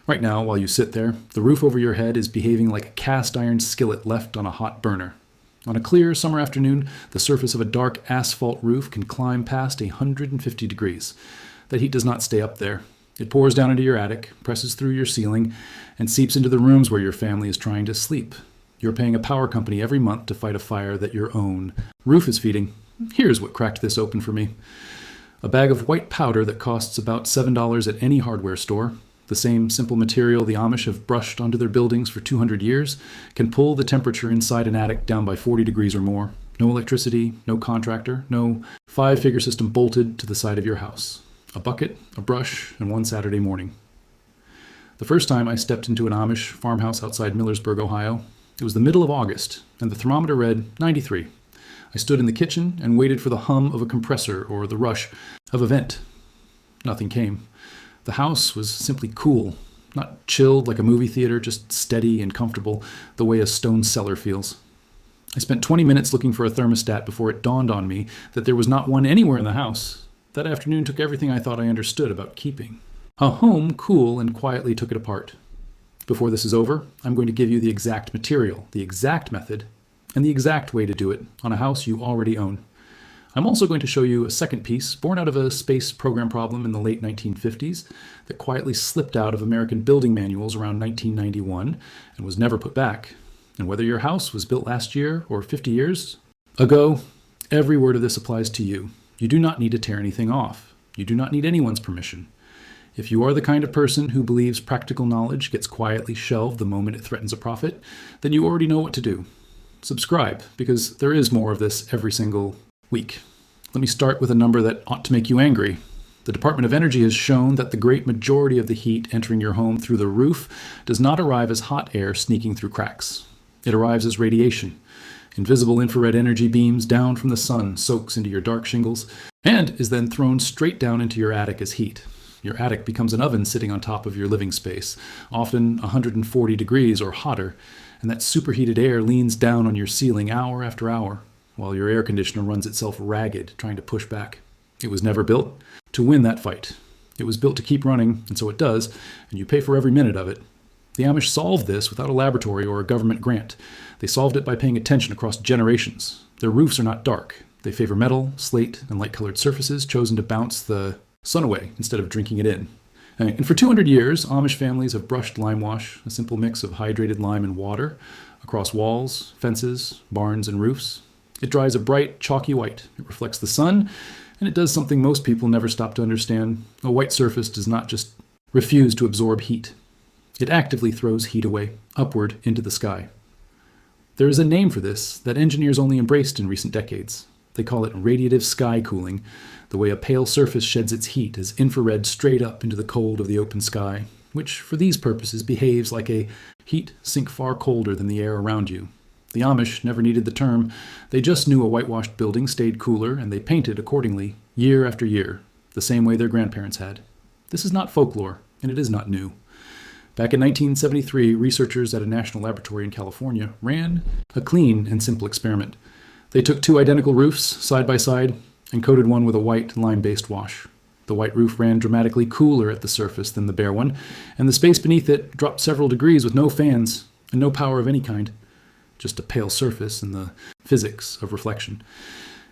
Right now, while you sit there, the roof over your head is behaving like a cast iron skillet left on a hot burner. On a clear summer afternoon, the surface of a dark asphalt roof can climb past 150 degrees. That heat does not stay up there. It pours down into your attic, presses through your ceiling, and seeps into the rooms where your family is trying to sleep. You're paying a power company every month to fight a fire that your own roof is feeding. Here's what cracked this open for me. A bag of white powder that costs about $7 at any hardware store, the same simple material the Amish have brushed onto their buildings for 200 years, can pull the temperature inside an attic down by 40 degrees or more. No electricity, no contractor, no five-figure system bolted to the side of your house. A bucket, a brush, and one Saturday morning. The first time I stepped into an Amish farmhouse outside Millersburg, Ohio, it was the middle of August, and the thermometer read 93. I stood in the kitchen and waited for the hum of a compressor or the rush of a vent. Nothing came. The house was simply cool, not chilled like a movie theater, just steady and comfortable, the way a stone cellar feels. I spent 20 minutes looking for a thermostat before it dawned on me that there was not one anywhere in the house. That afternoon took everything I thought I understood about keeping a home cool and quietly took it apart. Before this is over, I'm going to give you the exact material, the exact method, and the exact way to do it on a house you already own. I'm also going to show you a second piece born out of a space program problem in the late 1950s that quietly slipped out of American building manuals around 1991 and was never put back. And whether your house was built last year or 50 years ago, every word of this applies to you. You do not need to tear anything off. You do not need anyone's permission. If you are the kind of person who believes practical knowledge gets quietly shelved the moment it threatens a profit, then you already know what to do. Subscribe, because there is more of this every single week. Let me start with a number that ought to make you angry. The Department of Energy has shown that the great majority of the heat entering your home through the roof does not arrive as hot air sneaking through cracks. It arrives as radiation. Invisible infrared energy beams down from the sun, soaks into your dark shingles, and is then thrown straight down into your attic as heat. Your attic becomes an oven sitting on top of your living space, often 140 degrees or hotter, and that superheated air leans down on your ceiling hour after hour, while your air conditioner runs itself ragged, trying to push back. It was never built to win that fight. It was built to keep running, and so it does, and you pay for every minute of it. The Amish solved this without a laboratory or a government grant. They solved it by paying attention across generations. Their roofs are not dark. They favor metal, slate, and light-colored surfaces chosen to bounce the sun away instead of drinking it in. And for 200 years, Amish families have brushed lime wash, a simple mix of hydrated lime and water, across walls, fences, barns, and roofs. It dries a bright, chalky white. It reflects the sun, and it does something most people never stop to understand. A white surface does not just refuse to absorb heat. It actively throws heat away, upward into the sky. There is a name for this that engineers only embraced in recent decades. They call it radiative sky cooling, the way a pale surface sheds its heat as infrared straight up into the cold of the open sky, which for these purposes behaves like a heat sink far colder than the air around you. The Amish never needed the term. They just knew a whitewashed building stayed cooler, and they painted accordingly, year after year, the same way their grandparents had. This is not folklore, and it is not new. Back in 1973, researchers at a national laboratory in California ran a clean and simple experiment. They took two identical roofs, side by side, and coated one with a white lime-based wash. The white roof ran dramatically cooler at the surface than the bare one, and the space beneath it dropped several degrees with no fans and no power of any kind. Just a pale surface and the physics of reflection.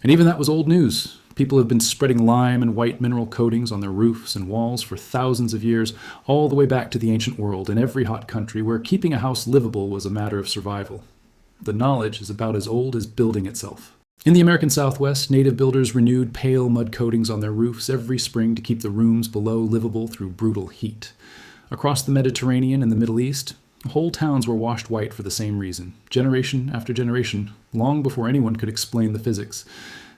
And even that was old news. People have been spreading lime and white mineral coatings on their roofs and walls for thousands of years, all the way back to the ancient world, in every hot country where keeping a house livable was a matter of survival. The knowledge is about as old as building itself. In the American Southwest, native builders renewed pale mud coatings on their roofs every spring to keep the rooms below livable through brutal heat. Across the Mediterranean and the Middle East, whole towns were washed white for the same reason, generation after generation, long before anyone could explain the physics.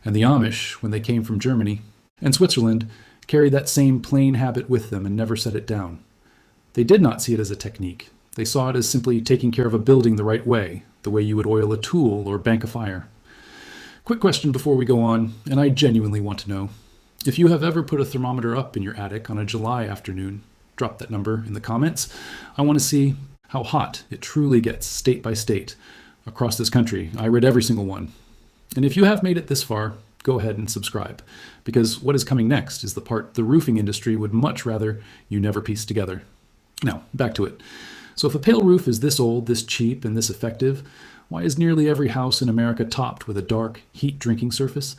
And the Amish, when they came from Germany and Switzerland, carried that same plain habit with them and never set it down. They did not see it as a technique. They saw it as simply taking care of a building the right way, the way you would oil a tool or bank a fire. Quick question before we go on, and I genuinely want to know. If you have ever put a thermometer up in your attic on a July afternoon, drop that number in the comments. I want to see how hot it truly gets state by state across this country. I read every single one. And if you have made it this far, go ahead and subscribe, because what is coming next is the part the roofing industry would much rather you never piece together. Now, back to it. So if a pale roof is this old, this cheap, and this effective, why is nearly every house in America topped with a dark, heat-drinking surface?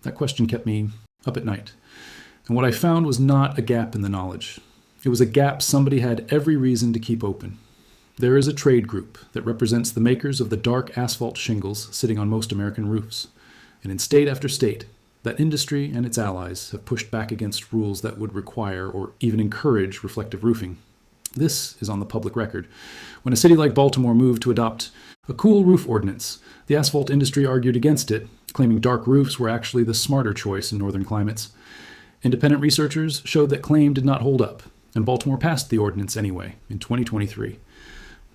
That question kept me up at night. And what I found was not a gap in the knowledge. It was a gap somebody had every reason to keep open. There is a trade group that represents the makers of the dark asphalt shingles sitting on most American roofs. And in state after state, that industry and its allies have pushed back against rules that would require or even encourage reflective roofing. This is on the public record. When a city like Baltimore moved to adopt a cool roof ordinance, the asphalt industry argued against it, claiming dark roofs were actually the smarter choice in northern climates. Independent researchers showed that claim did not hold up, and Baltimore passed the ordinance anyway in 2023.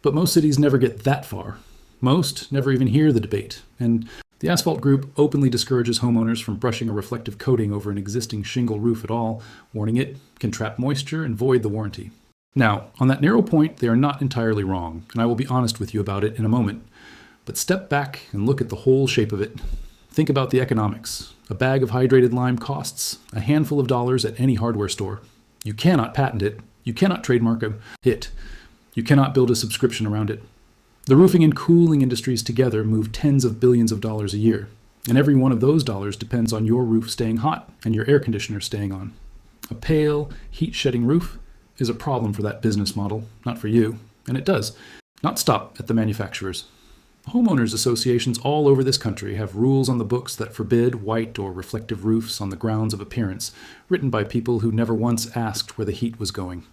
But most cities never get that far. Most never even hear the debate, and the asphalt group openly discourages homeowners from brushing a reflective coating over an existing shingle roof at all, warning it can trap moisture and void the warranty. Now, on that narrow point, they are not entirely wrong, and I will be honest with you about it in a moment. But step back and look at the whole shape of it. Think about the economics. A bag of hydrated lime costs a handful of dollars at any hardware store. You cannot patent it. You cannot trademark it. You cannot build a subscription around it. The roofing and cooling industries together move tens of billions of dollars a year, and every one of those dollars depends on your roof staying hot and your air conditioner staying on. A pale, heat-shedding roof is a problem for that business model, not for you, and it does not stop at the manufacturers. Homeowners associations all over this country have rules on the books that forbid white or reflective roofs on the grounds of appearance, written by people who never once asked where the heat was going.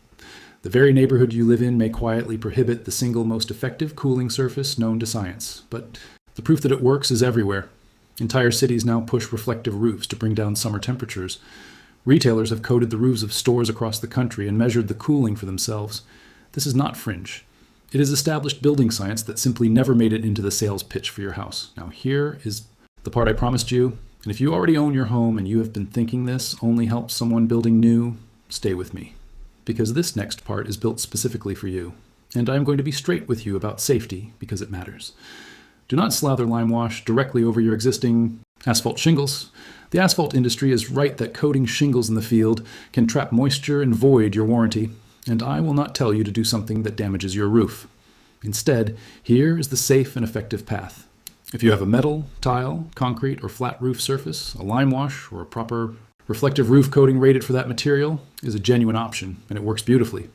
The very neighborhood you live in may quietly prohibit the single most effective cooling surface known to science, but the proof that it works is everywhere. Entire cities now push reflective roofs to bring down summer temperatures. Retailers have coated the roofs of stores across the country and measured the cooling for themselves. This is not fringe. It is established building science that simply never made it into the sales pitch for your house. Now here is the part I promised you, and if you already own your home and you have been thinking this only helps someone building new, stay with me. Because this next part is built specifically for you, and I'm going to be straight with you about safety because it matters. Do not slather lime wash directly over your existing asphalt shingles. The asphalt industry is right that coating shingles in the field can trap moisture and void your warranty, and I will not tell you to do something that damages your roof. Instead, here is the safe and effective path. If you have a metal, tile, concrete, or flat roof surface, a lime wash or a proper reflective roof coating rated for that material is a genuine option, and it works beautifully.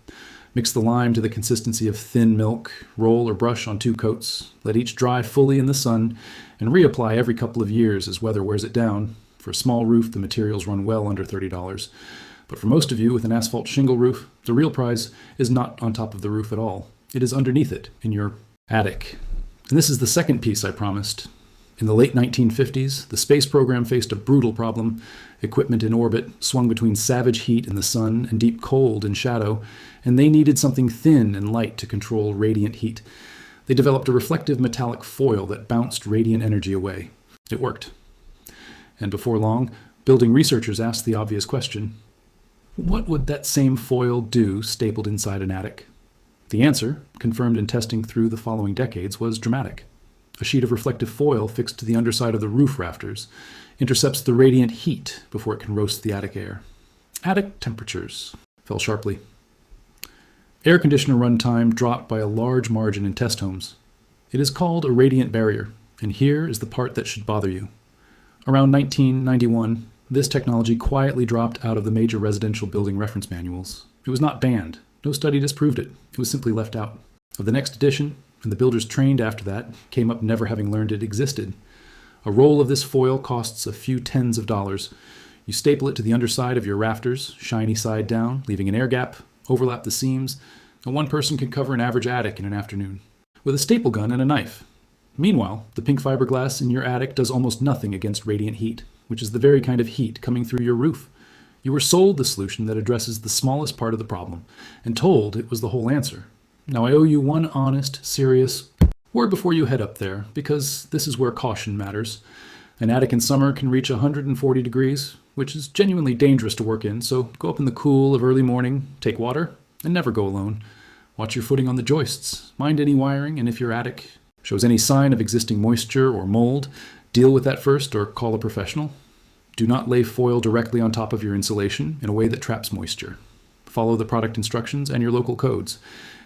Mix the lime to the consistency of thin milk, roll or brush on 2 coats, let each dry fully in the sun, and reapply every couple of years as weather wears it down. For a small roof, the materials run well under $30. But for most of you with an asphalt shingle roof, the real prize is not on top of the roof at all. It is underneath it, in your attic. And this is the second piece I promised. In the late 1950s, the space program faced a brutal problem. Equipment in orbit swung between savage heat in the sun and deep cold in shadow, and they needed something thin and light to control radiant heat. They developed a reflective metallic foil that bounced radiant energy away. It worked. And before long, building researchers asked the obvious question, what would that same foil do stapled inside an attic? The answer, confirmed in testing through the following decades, was dramatic. A sheet of reflective foil fixed to the underside of the roof rafters intercepts the radiant heat before it can roast the attic air. Attic temperatures fell sharply. Air conditioner runtime dropped by a large margin in test homes. It is called a radiant barrier, and here is the part that should bother you. Around 1991, this technology quietly dropped out of the major residential building reference manuals. It was not banned. No study disproved it. It was simply left out. Of the next edition, and the builders trained after that came up never having learned it existed. A roll of this foil costs a few tens of dollars. You staple it to the underside of your rafters, shiny side down, leaving an air gap, overlap the seams, and one person can cover an average attic in an afternoon. With a staple gun and a knife. Meanwhile, the pink fiberglass in your attic does almost nothing against radiant heat, which is the very kind of heat coming through your roof. You were sold the solution that addresses the smallest part of the problem, and told it was the whole answer. Now I owe you one honest, serious word before you head up there, because this is where caution matters. An attic in summer can reach 140 degrees, which is genuinely dangerous to work in, so go up in the cool of early morning, take water, and never go alone. Watch your footing on the joists, mind any wiring, and if your attic shows any sign of existing moisture or mold, deal with that first or call a professional. Do not lay foil directly on top of your insulation in a way that traps moisture. Follow the product instructions and your local codes.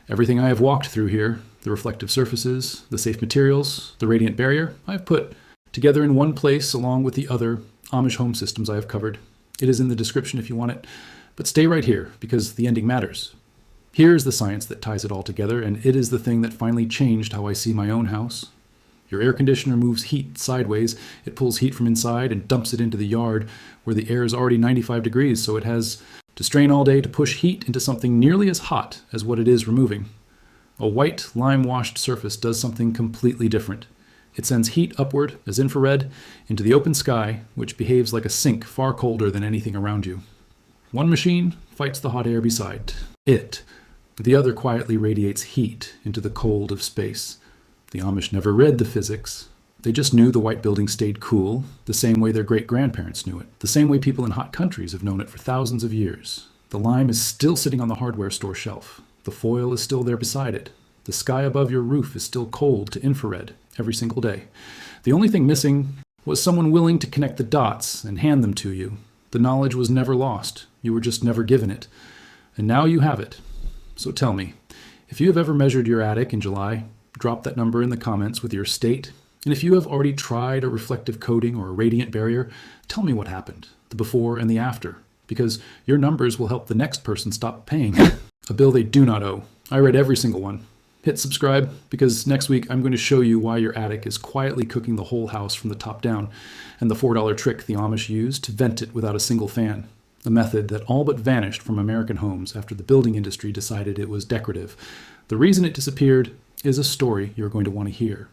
Everything I have walked through here, the reflective surfaces, the safe materials, the radiant barrier, I have put together in one place along with the other Amish home systems I have covered. It is in the description if you want it, but stay right here because the ending matters. Here's the science that ties it all together, and it is the thing that finally changed how I see my own house. Your air conditioner moves heat sideways. It pulls heat from inside and dumps it into the yard where the air is already 95 degrees, so it has to strain all day to push heat into something nearly as hot as what it is removing. A white, lime-washed surface does something completely different. It sends heat upward as infrared into the open sky, which behaves like a sink far colder than anything around you. One machine fights the hot air beside it. The other quietly radiates heat into the cold of space. The Amish never read the physics. They just knew the white building stayed cool, the same way their great-grandparents knew it, the same way people in hot countries have known it for thousands of years. The lime is still sitting on the hardware store shelf. The foil is still there beside it. The sky above your roof is still cold to infrared every single day. The only thing missing was someone willing to connect the dots and hand them to you. The knowledge was never lost. You were just never given it. And now you have it. So tell me, if you have ever measured your attic in July, drop that number in the comments with your state. And if you have already tried a reflective coating or a radiant barrier, tell me what happened, the before and the after, because your numbers will help the next person stop paying a bill they do not owe. I read every single one. Hit subscribe, because next week I'm going to show you why your attic is quietly cooking the whole house from the top down, and the $4 trick the Amish used to vent it without a single fan. A method that all but vanished from American homes after the building industry decided it was decorative. The reason it disappeared is a story you're going to want to hear.